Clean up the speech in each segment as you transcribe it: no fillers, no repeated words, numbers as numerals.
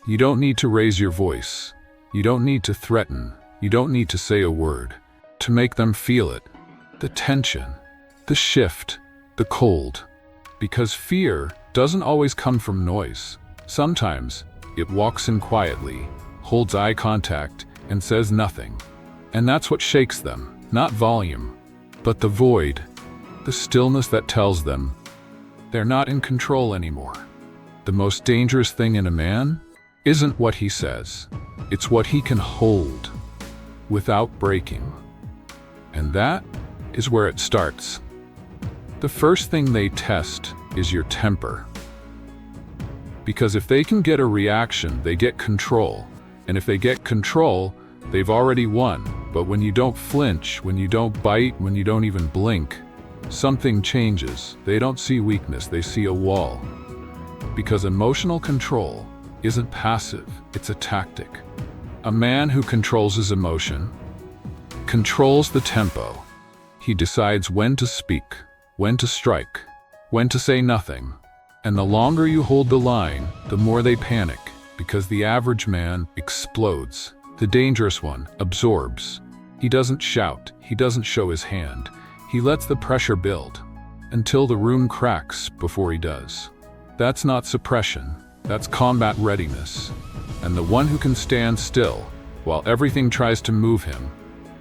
You don't need to raise your voice. You don't need to threaten. You don't need to say a word to make them feel it. The tension, the shift, the cold. Because fear doesn't always come from noise. Sometimes it walks in quietly, holds eye contact, and says nothing. And that's what shakes them, not volume, but the void, the stillness that tells them they're not in control anymore. The most dangerous thing in a man isn't what he says, it's what he can hold without breaking. And that is where it starts. The first thing they test is your temper. Because if they can get a reaction, they get control. And if they get control, they've already won. But when you don't flinch, when you don't bite, when you don't even blink, something changes. They don't see weakness, they see a wall. Because emotional control isn't passive, it's a tactic. A man who controls his emotion controls the tempo. He decides when to speak, when to strike, when to say nothing. And the longer you hold the line, the more they panic, because the average man explodes. The dangerous one absorbs. He doesn't shout, he doesn't show his hand. He lets the pressure build until the room cracks before he does. That's not suppression, that's combat readiness. And the one who can stand still while everything tries to move him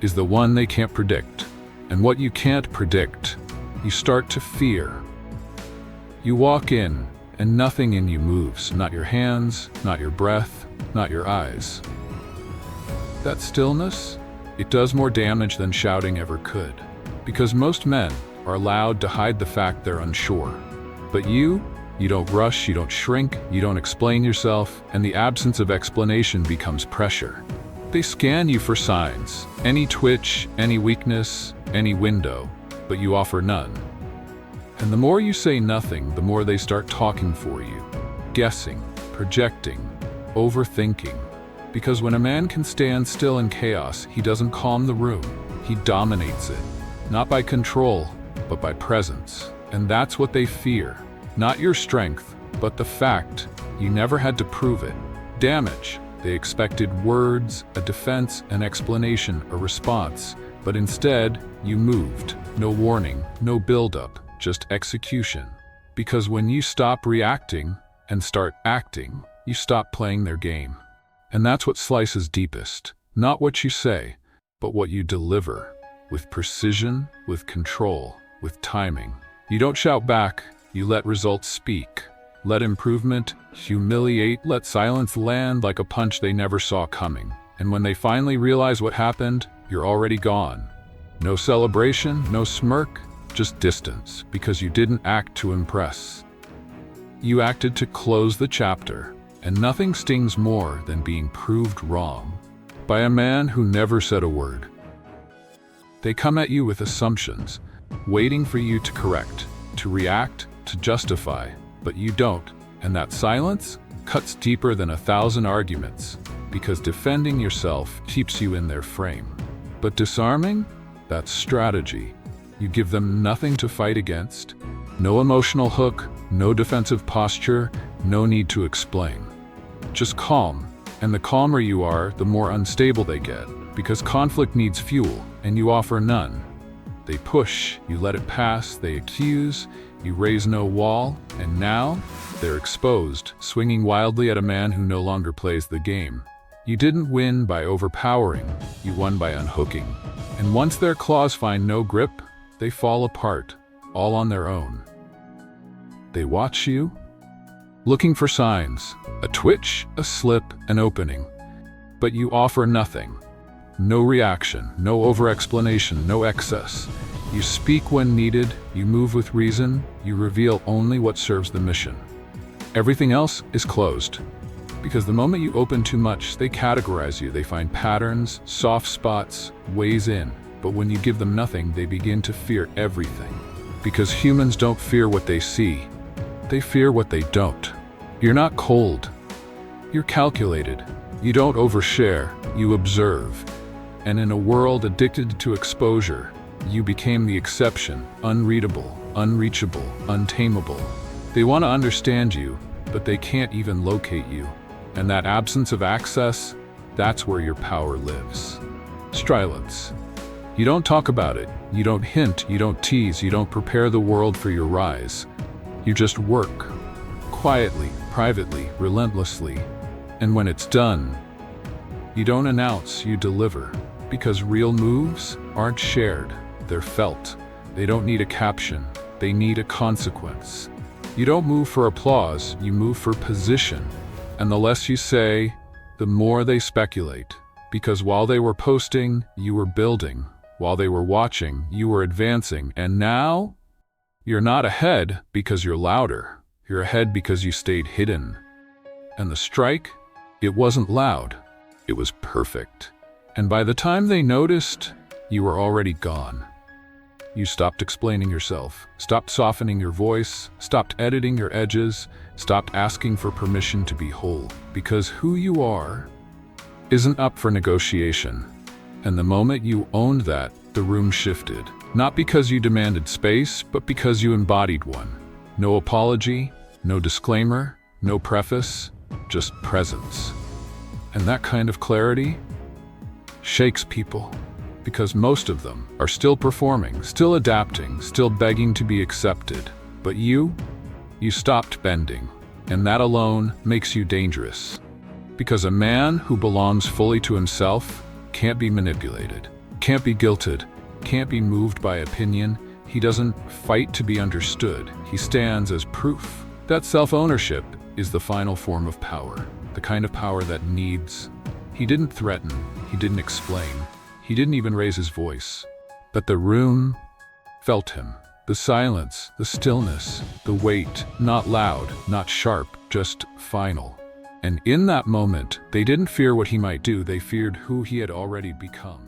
is the one they can't predict. And what you can't predict, you start to fear. You walk in, and nothing in you moves, not your hands, not your breath, not your eyes. That stillness, it does more damage than shouting ever could. Because most men are allowed to hide the fact they're unsure. But you don't rush, you don't shrink, you don't explain yourself, and the absence of explanation becomes pressure. They scan you for signs, any twitch, any weakness, any window, but you offer none. And the more you say nothing, the more they start talking for you, guessing, projecting, overthinking. Because when a man can stand still in chaos, he doesn't calm the room, he dominates it. Not by control, but by presence. And that's what they fear. Not your strength, but the fact you never had to prove it. Damage. They expected words, a defense, an explanation, a response. But instead, you moved. No warning, no buildup, just execution. Because when you stop reacting and start acting, you stop playing their game. And that's what slices deepest. Not what you say, but what you deliver. With precision, with control, with timing. You don't shout back, you let results speak. Let improvement humiliate, let silence land like a punch they never saw coming. And when they finally realize what happened, you're already gone. No celebration, no smirk, just distance, because you didn't act to impress. You acted to close the chapter, and nothing stings more than being proved wrong by a man who never said a word. They come at you with assumptions, waiting for you to correct, to react, to justify, but you don't. And that silence cuts deeper than 1,000 arguments, because defending yourself keeps you in their frame. But disarming? That's strategy. You give them nothing to fight against, no emotional hook, no defensive posture, no need to explain. Just calm, and the calmer you are, the more unstable they get, because conflict needs fuel, and you offer none. They push, you let it pass, they accuse, you raise no wall, and now they're exposed, swinging wildly at a man who no longer plays the game. You didn't win by overpowering, you won by unhooking. And once their claws find no grip, they fall apart, all on their own. They watch you, looking for signs, a twitch, a slip, an opening. But you offer nothing. No reaction, no over-explanation, no excess. You speak when needed, you move with reason, you reveal only what serves the mission. Everything else is closed. Because the moment you open too much, they categorize you, they find patterns, soft spots, ways in. But when you give them nothing, they begin to fear everything. Because humans don't fear what they see, they fear what they don't. You're not cold, you're calculated. You don't overshare, you observe. And in a world addicted to exposure, you became the exception, unreadable, unreachable, untamable. They want to understand you, but they can't even locate you. And that absence of access, that's where your power lives. Silence. You don't talk about it, you don't hint, you don't tease, you don't prepare the world for your rise. You just work. Quietly, privately, relentlessly. And when it's done, you don't announce, you deliver. Because real moves aren't shared, they're felt. They don't need a caption, they need a consequence. You don't move for applause, you move for position. And the less you say, the more they speculate. Because while they were posting, you were building. While they were watching, you were advancing. And now, you're not ahead because you're louder. You're ahead because you stayed hidden. And the strike? It wasn't loud. It was perfect. And by the time they noticed, you were already gone. You stopped explaining yourself, stopped softening your voice, stopped editing your edges, stopped asking for permission to be whole. Because who you are isn't up for negotiation. And the moment you owned that, the room shifted. Not because you demanded space, but because you embodied one. No apology, no disclaimer, no preface, just presence. And that kind of clarity shakes people. Because most of them are still performing, still adapting, still begging to be accepted. But you stopped bending. And that alone makes you dangerous. Because a man who belongs fully to himself can't be manipulated, can't be guilted, can't be moved by opinion. He doesn't fight to be understood. He stands as proof that self-ownership is the final form of power, the kind of power that needs. He didn't threaten, he didn't explain, he didn't even raise his voice. But the room felt him. The silence, the stillness, the weight, not loud, not sharp, just final. And in that moment, they didn't fear what he might do, they feared who he had already become.